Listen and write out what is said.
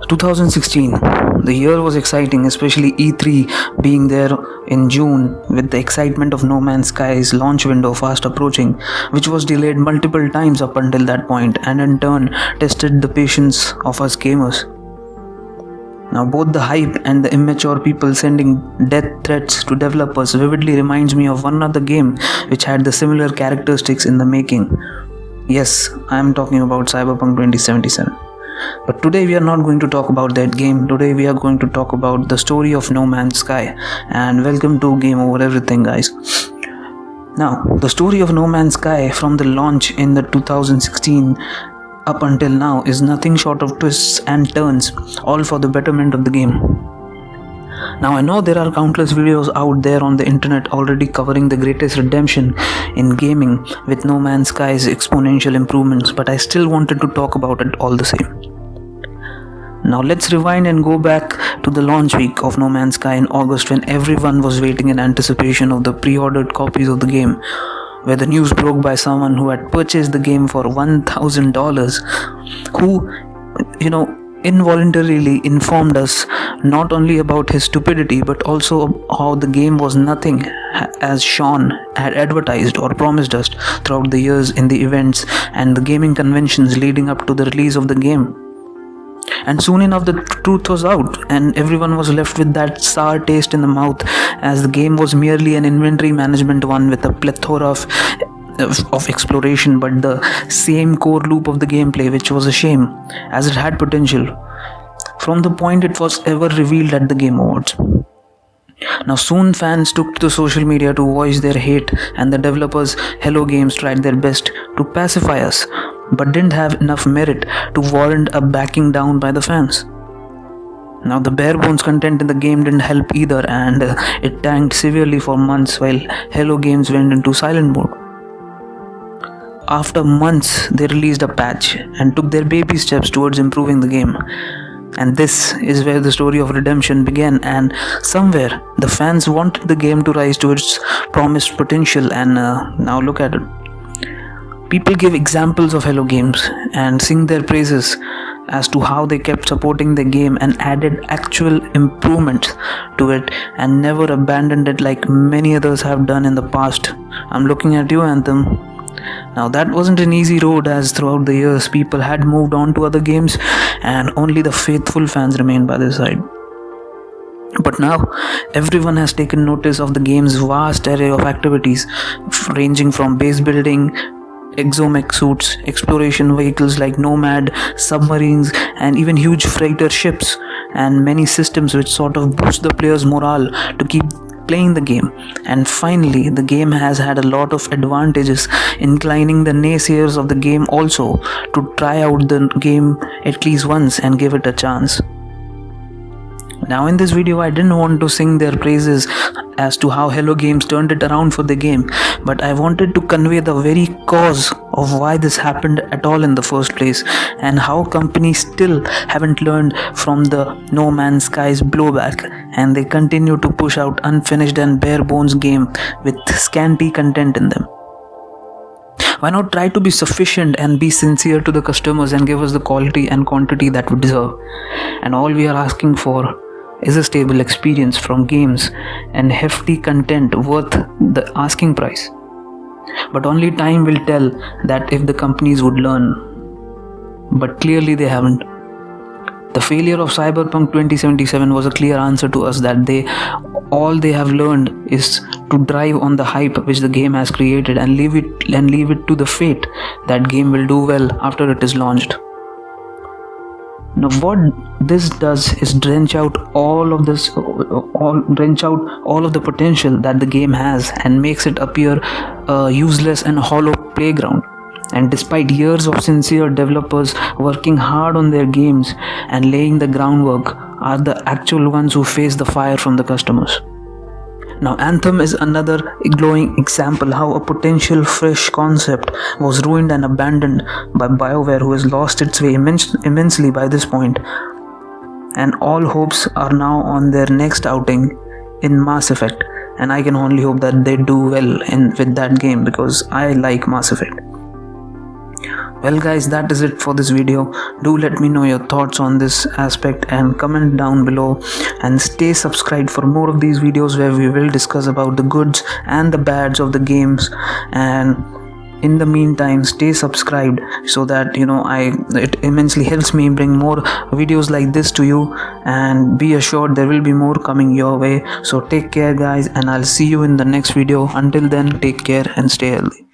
2016, the year was exciting, especially E3 being there in June with the excitement of No Man's Sky's launch window fast approaching, which was delayed multiple times up until that point and in turn tested the patience of us gamers. Now, both the hype and the immature people sending death threats to developers vividly reminds me of one other game which had the similar characteristics in the making. Yes, I am talking about Cyberpunk 2077. But today we are not going to talk about that game. Today we are going to talk about the story of No Man's Sky. And welcome to Game Over Everything, guys. Now, the story of No Man's Sky from the launch in the 2016 up until now is nothing short of twists and turns, all for the betterment of the game. Now, I know there are countless videos out there on the internet already covering the greatest redemption in gaming with No Man's Sky's exponential improvements, but I still wanted to talk about it all the same. Now, let's rewind and go back to the launch week of No Man's Sky in August, when everyone was waiting in anticipation of the pre-ordered copies of the game, where the news broke by someone who had purchased the game for $1,000, who, involuntarily informed us not only about his stupidity but also how the game was nothing as Sean had advertised or promised us throughout the years in the events and the gaming conventions leading up to the release of the game. And soon enough the truth was out and everyone was left with that sour taste in the mouth, as the game was merely an inventory management one with a plethora of exploration, but the same core loop of the gameplay, which was a shame as it had potential from the point it was ever revealed at the Game Awards. Now soon fans took to the social media to voice their hate, and the developers Hello Games tried their best to pacify us but didn't have enough merit to warrant a backing down by the fans. Now the bare bones content in the game didn't help either, and it tanked severely for months while Hello Games went into silent mode. After months, they released a patch and took their baby steps towards improving the game. And this is where the story of redemption began, and somewhere the fans wanted the game to rise to its promised potential, and now look at it. People give examples of Hello Games and sing their praises as to how they kept supporting the game and added actual improvements to it and never abandoned it like many others have done in the past. I'm looking at you, Anthem. Now that wasn't an easy road, as throughout the years people had moved on to other games and only the faithful fans remained by their side. But now everyone has taken notice of the game's vast array of activities, ranging from base building, exomech suits, exploration vehicles like Nomad, submarines, and even huge freighter ships, and many systems which sort of boost the player's morale to keep playing the game. And finally, the game has had a lot of advantages, inclining the naysayers of the game also to try out the game at least once and give it a chance. Now in this video, I didn't want to sing their praises as to how Hello Games turned it around for the game, but I wanted to convey the very cause of why this happened at all in the first place, and how companies still haven't learned from the No Man's Sky's blowback, and they continue to push out unfinished and bare bones game with scanty content in them. Why not try to be sufficient and be sincere to the customers and give us the quality and quantity that we deserve? And all we are asking for is a stable experience from games and hefty content worth the asking price. But only time will tell that if the companies would learn. But clearly they haven't. The failure of Cyberpunk 2077 was a clear answer to us that all they have learned is to drive on the hype which the game has created and leave it to the fate that game will do well after it is launched. Now what this does is drench out all of the potential that the game has and makes it appear a useless and hollow playground. And despite years of sincere developers working hard on their games and laying the groundwork, are the actual ones who face the fire from the customers. Now Anthem is another glowing example how a potential fresh concept was ruined and abandoned by BioWare, who has lost its way immensely by this point, and all hopes are now on their next outing in Mass Effect, and I can only hope that they do well with that game because I like Mass Effect. Well guys, that is it for this video. Do let me know your thoughts on this aspect and comment down below, and stay subscribed for more of these videos where we will discuss about the goods and the bads of the games. And in the meantime, stay subscribed so that it immensely helps me bring more videos like this to you, and be assured there will be more coming your way. So take care guys, and I'll see you in the next video. Until then, take care and stay healthy.